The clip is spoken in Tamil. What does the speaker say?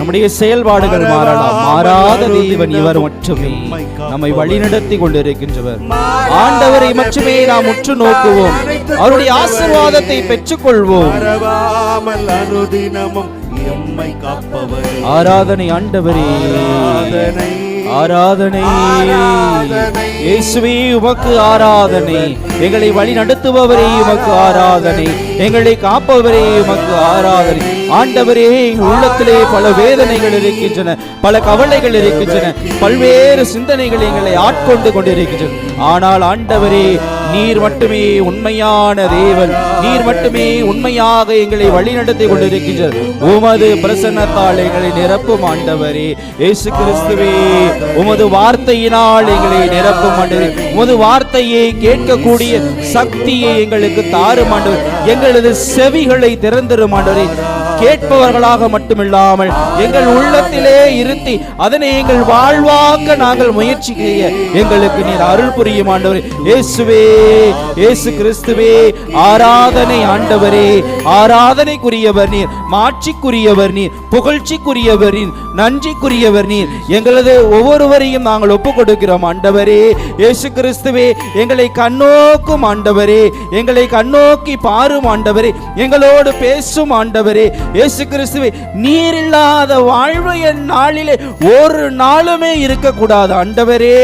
நம்முடைய செயல்பாடுகள் மாறலாம். மாறாத தேவன் இவர் மட்டுமே நம்மை வழிநடத்தி கொண்டிருக்கின்றவர். ஆண்டவரை மட்டுமே நாம் உற்று நோக்குவோம், அவருடைய ஆசீர்வாதத்தை பெற்றுக் கொள்வோம். ஆராதனை ஆண்டவரே, ஆராதனை இயேசுவே உமக்கு ஆராதனை. எங்களை வழி நடத்துபவரே உமக்கு ஆராதனை, எங்களை காப்பவரே உமக்கு ஆராதனை. ஆண்டவரே, எங்கள் உள்ளத்திலே பல வேதனைகள் இருக்கின்றன, பல கவலைகள் இருக்கின்றன, பல்வேறு சிந்தனைகள் எங்களை ஆட்கொண்டு கொண்டிருக்கின்றன. ஆனால் ஆண்டவரே, நீர் மட்டுமே உண்மையான தேவன், நீர் மட்டுமே உண்மையாக எங்களை வழிநடத்தி கொண்டிருக்கின்றார். உமது பிரசன்னத்தால் எங்களை நிரப்பும் ஆண்டவரே. இயேசு கிறிஸ்துவே, உமது வார்த்தையினால் எங்களை நிரப்பும் ஆண்டவரே. உமது வார்த்தையை கேட்கக்கூடிய சக்தியை எங்களுக்கு தாரும் ஆண்டவரே. எங்களது செவிகளை திறந்திரும் ஆண்டவரே. கேட்பவர்களாக மட்டுமில்லாமல் எங்கள் உள்ளத்திலே இருத்தி அதனை எங்கள் வாழ்வாக்க நாங்கள் முயற்சி செய்ய எங்களுக்கு நீர் அருள் புரியும் ஆண்டவரே. இயேசுவே, இயேசு கிறிஸ்துவே, ஆராதனை ஆண்டவரே. ஆராதனைக்குரியவர் நீர், மாட்சிக்குரியவர் நீர், புகழ்ச்சிக்குரியவர் நீர், நன்றிக்குரியவர் நீர். எங்களது ஒவ்வொருவரையும் நாங்கள் ஒப்புக் கொடுக்கிறோம் ஆண்டவரே. இயேசு கிறிஸ்துவே, எங்களை கண்ணோக்கும் ஆண்டவரே, எங்களை கண்ணோக்கி பாரும் ஆண்டவரே, எங்களோடு பேசும் ஆண்டவரே. இயேசு கிறிஸ்துவே, நீர் இல்லாத வாழ்வு என் நாளிலே ஒரு நாளுமே இருக்கக்கூடாது ஆண்டவரே.